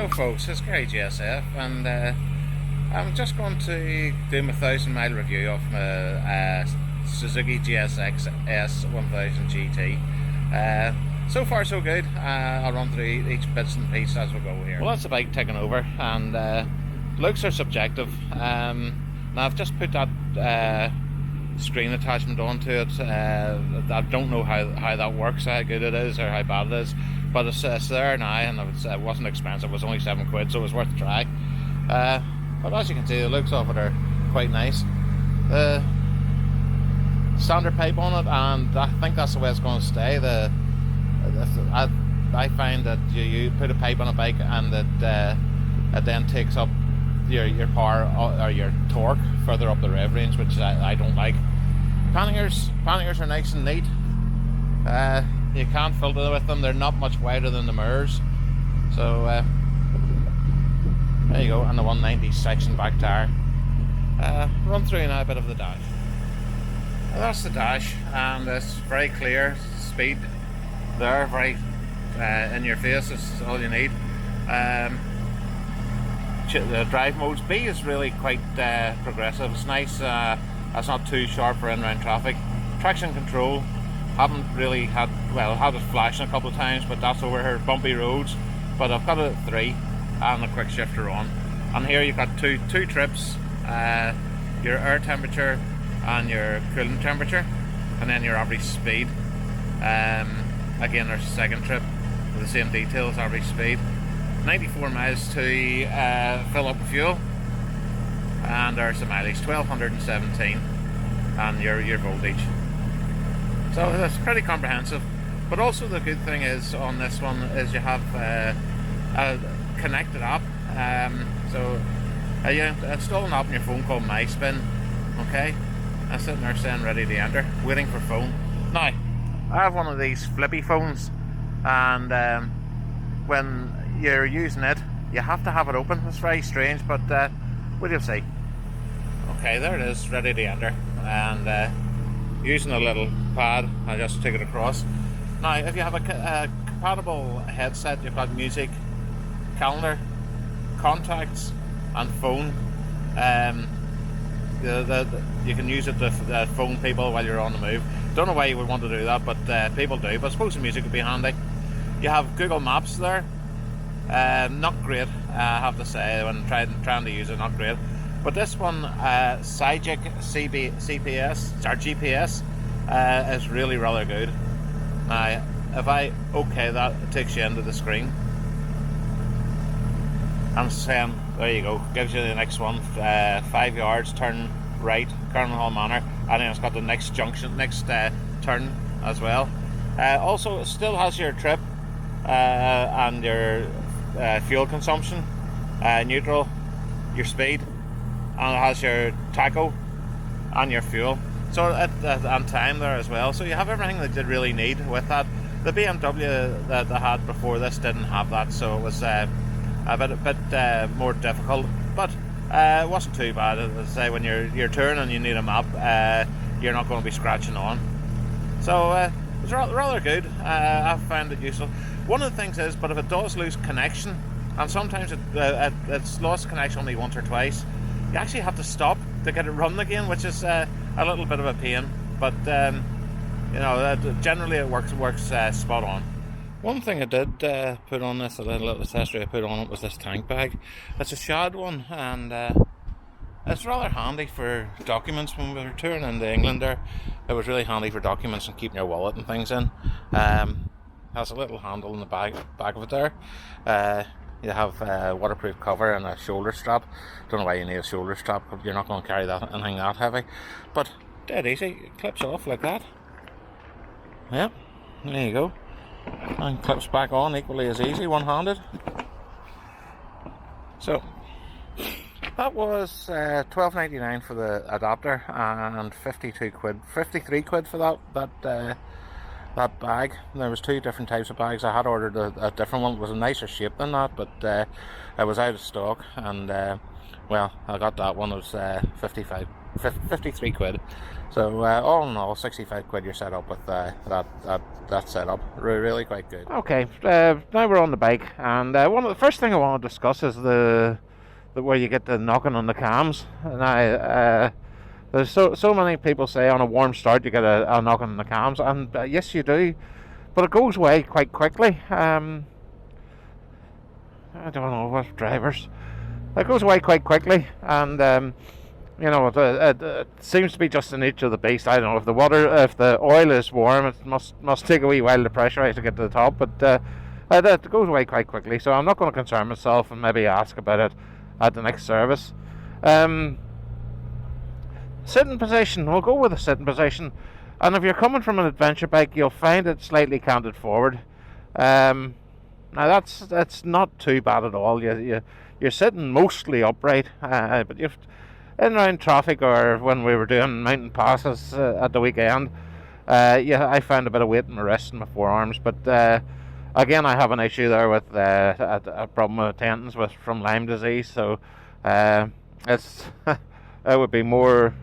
Hello folks, it's Gary GSF, and I'm just going to do my 1,000-mile review of my Suzuki GSX S1000GT. So far so good. I'll run through each bits and piece as we go here. Well, that's the bike taking over, and looks are subjective. Now I've just put that screen attachment onto it. I don't know how that works, how good it is or how bad it is, but it's there now, and it wasn't expensive. It was only £7, so it was worth a try. But as you can see, the looks of it are quite nice. Standard pipe on it, and I think that's the way it's going to stay. I find that you put a pipe on a bike, and it then takes up your power or your torque further up the rev range, which I don't like. Panniers are nice and neat. You can't filter with them. They're not much wider than the mirrors. So there you go, and the 190 section back tire. Run through now a bit of the dash. Well, that's the dash, and it's very clear. Speed there, very in your face. Is all you need. The drive modes, B is really quite progressive. It's nice. It's not too sharp for in-round traffic. Traction control, haven't really had, well, I've had it flashing a couple of times, but that's over here bumpy roads. But I've got it at 3 and a quick shifter on. And here you've got two trips, your air temperature and your coolant temperature, and then your average speed. Again, there's a second trip with the same details, average speed. 94 miles to fill up fuel, and there's the mileage, 1217, and your voltage. So that's pretty comprehensive. But also the good thing is on this one is you have a connected app. So you install an app on your phone called MySpin. Okay, I'm sitting there saying ready to enter, waiting for phone. Now I have one of these flippy phones, and when you're using it, you have to have it open. It's very strange, but we'll see. Okay, there it is, ready to enter, and using a little pad, I just take it across. Now, if you have a compatible headset, you've got music, calendar, contacts, and phone. You can use it to phone people while you're on the move. Don't know why you would want to do that, but people do. But I suppose the music would be handy. You have Google Maps there. Not great, I have to say, when trying to use it, not great. But this one, Suzuki CPS or GPS, is really rather good. Now, if I OK that, it takes you into the screen. And saying, there you go, gives you the next one, 5 yards, turn right, Carnal Hall Manor, and then it's got the next junction, next turn as well. Also, it still has your trip and your fuel consumption, neutral, your speed, and it has your tacho and your fuel, so and time there as well. So you have everything that you really need with that. The BMW that I had before this didn't have that, so it was a bit more difficult, but it wasn't too bad. As I say, when you're touring and you need a map, you're not going to be scratching on. So it's rather good. I've found it useful. One of the things is, but if it does lose connection, and sometimes it's lost connection only once or twice, you actually have to stop to get it running again, which is a little bit of a pain. But you know, generally it works spot on. One thing I did put on this, a little accessory I put on it, was this tank bag. It's a shad one, and it's rather handy for documents. When we were touring in England there, it was really handy for documents and keeping your wallet and things in. Has a little handle in the back of it there. You have a waterproof cover and a shoulder strap. Don't know why you need a shoulder strap, but you're not going to carry anything that heavy. But dead easy, it clips off like that. Yep, there you go. And clips back on equally as easy, one-handed. So that was £12.99 for the adapter, and 53 quid for that bag. There was 2 different types of bags. I had ordered a different one. It was a nicer shape than that, but it was out of stock, and well, I got that one. It was 55 53 quid. So all in all, 65 quid you're set up with that setup. Really quite good. Okay, now we're on the bike, and one of the first thing I want to discuss is the where you get the knocking on the cams. Now there's so many people say on a warm start you get a knocking on the cams, and yes you do, but it goes away quite quickly. I don't know what drivers. It goes away quite quickly, and you know, it seems to be just the nature of the beast. I don't know if the oil is warm, it must take a wee while to pressurize to get to the top, but it goes away quite quickly. So I'm not going to concern myself and maybe ask about it at the next service. Sitting position, we'll go with a sitting position, and if you're coming from an adventure bike, you'll find it slightly canted forward. Now that's not too bad at all. You're sitting mostly upright, but you've in around traffic or when we were doing mountain passes at the weekend, I found a bit of weight in my wrists and my forearms. But again, I have an issue there with a problem with tendons from Lyme disease, so it's it would be more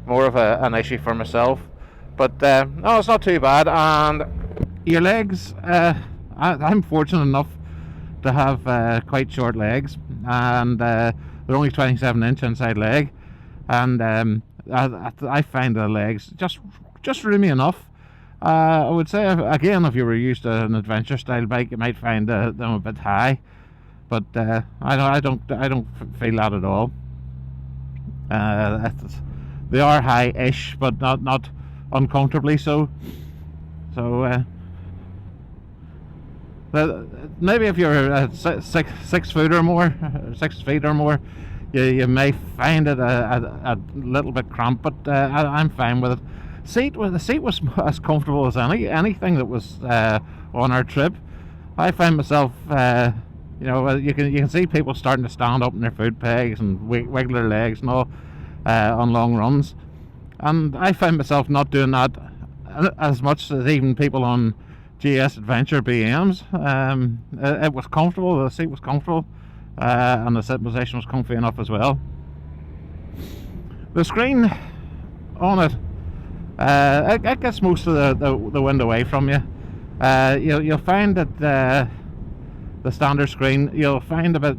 of an issue for myself. But no, it's not too bad. And your legs, I'm fortunate enough to have quite short legs, and they're only 27-inch inside leg, and I find the legs just roomy enough. I would say again, if you were used to an adventure style bike, you might find them a bit high, but I don't feel that at all. They are high-ish, but not uncomfortably so. So maybe if you're 6 foot or more, 6 feet or more, you may find it a little bit cramped, but I'm fine with it. The seat was as comfortable as anything that was on our trip. I find myself, you know, you can see people starting to stand up in their foot pegs and wiggle their legs and all on long runs, and I find myself not doing that as much as even people on GS Adventure BMs. It was comfortable, the seat was comfortable, and the sit position was comfy enough as well. The screen on it, it gets most of the wind away from you. You'll find that the standard screen, you'll find a bit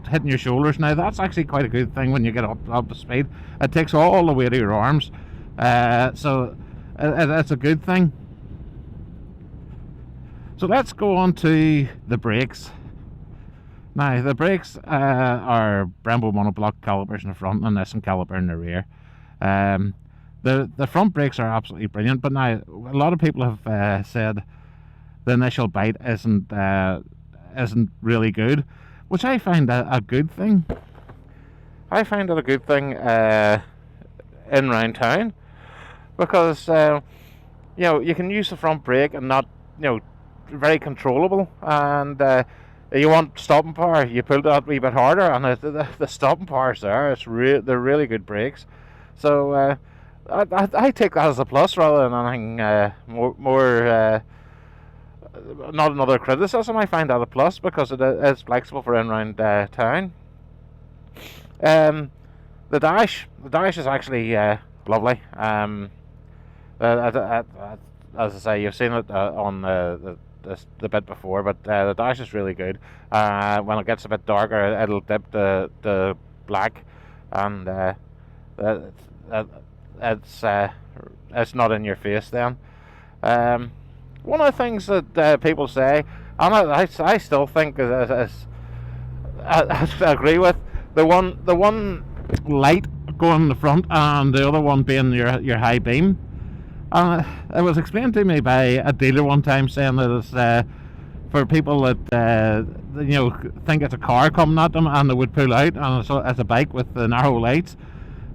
hitting your shoulders. Now that's actually quite a good thing when you get up to speed. It takes all the weight of your arms, so it's a good thing. So let's go on to the brakes. Now the brakes are Brembo monoblock calipers in the front and Nissan caliper in the rear. The front brakes are absolutely brilliant, but now a lot of people have said the initial bite isn't really good, which I find a good thing. I find it a good thing in round town, because you know, you can use the front brake and not, you know, very controllable, and you want stopping power, you pull that a wee bit harder, and the stopping power's there. They're really good brakes, so I take that as a plus rather than anything more not another criticism. I find that a plus because it is flexible for in round town. The dash is actually lovely. As I say, you've seen it on the bit before, but the dash is really good. When it gets a bit darker, it'll dip the black, and it's not in your face then. One of the things that people say, and I still think I agree with, the one light going in the front and the other one being your high beam. It was explained to me by a dealer one time, saying that it's for people that you know, think it's a car coming at them and they would pull out, and it's a bike with the narrow lights.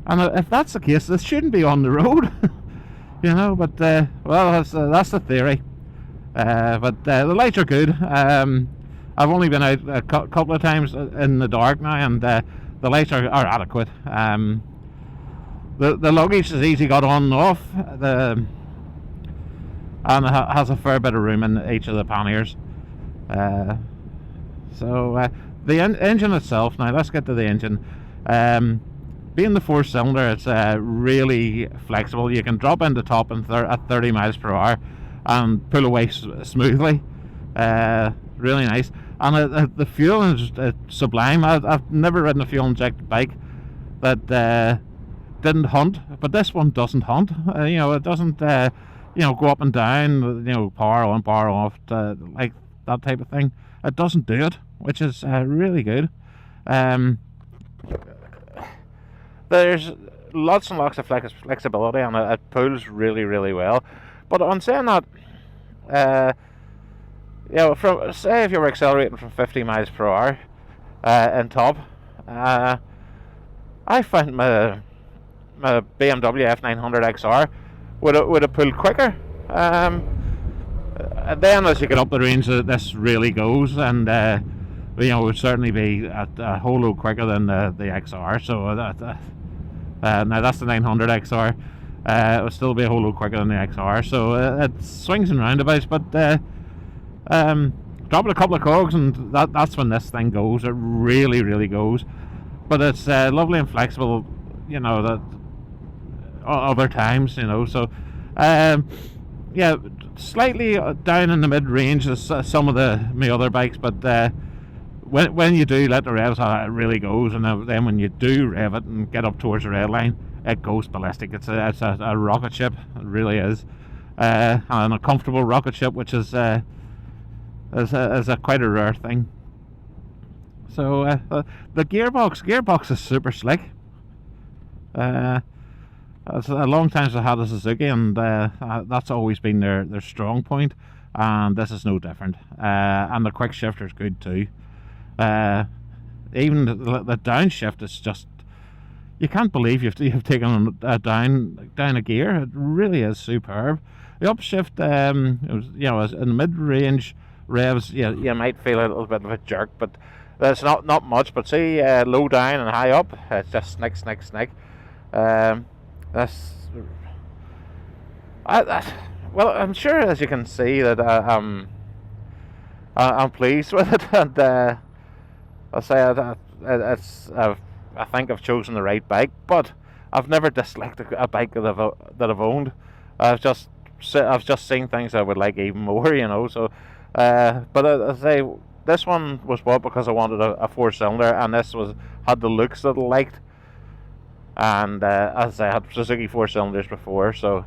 And if that's the case, this shouldn't be on the road, you know. But well, that's the theory. But the lights are good. I've only been out a couple of times in the dark now, and the lights are adequate. The luggage is easy got on and off, and it has a fair bit of room in each of the panniers. So the engine itself, now let's get to the engine. being the 4-cylinder, it's really flexible. You can drop into top at 30 miles per hour and pull away smoothly. Really nice. And the fuel is sublime. I've never ridden a fuel injected bike that didn't hunt, but this one doesn't hunt. You know, it doesn't you know, go up and down, you know, power on, power off, like that type of thing. It doesn't do it, which is really good. There's lots and lots of flexibility, and it pulls really well. But on saying that, you know, say if you were accelerating from 50 miles per hour in top, I found my BMW F900 XR would have pulled quicker. And then as you get up the range, this really goes, and you know, it would certainly be a whole lot quicker than the XR. So now that's the 900 XR. It would still be a whole lot quicker than the XR. So it swings and roundabouts, but drop it a couple of cogs, and that's when this thing goes. It really goes. But it's lovely and flexible, you know, that other times, you know. So yeah, slightly down in the mid-range as some of my other bikes, but when you do let the revs out, it really goes. And then when you do rev it and get up towards the red line, it goes ballistic. It's a rocket ship. It really is, and a comfortable rocket ship, which is quite a rare thing. So the gearbox is super slick. It's a long time since I had a Suzuki, and that's always been their strong point, and this is no different. And the quick shifter is good too. Even the downshift is just, you can't believe you've taken down a gear. It really is superb. The upshift, you know, in the mid-range revs, you might feel a little bit of a jerk, but there's not much. But see, low down and high up, it's just snick. Well, I'm sure, as you can see, that I'm pleased with it, and I think I've chosen the right bike. But I've never disliked a bike that I've owned. I've just seen things I would like even more, you know. So, but I say this one was bought because I wanted a 4-cylinder, and this had the looks that I liked. And as I had Suzuki 4-cylinders before, so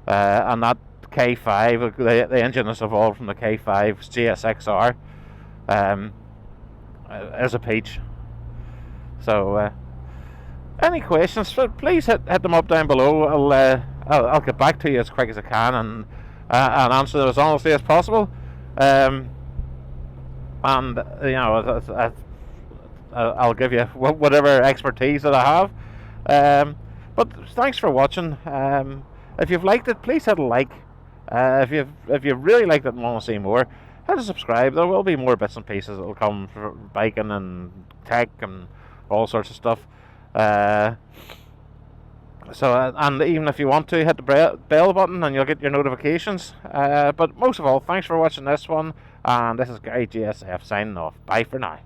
and that K5, the engine has evolved from the K5 GSX R, is a peach. So any questions, please hit them up down below. I'll get back to you as quick as I can, and answer them as honestly as possible. And you know, I'll give you whatever expertise that I have. But thanks for watching. If you've liked it, please hit a like. If you've really liked it and want to see more, hit a subscribe. There will be more bits and pieces that will come for biking and tech and all sorts of stuff. So and even if you want to, hit the bell button and you'll get your notifications. But most of all, thanks for watching this one, and this is Gary GSF signing off. Bye for now.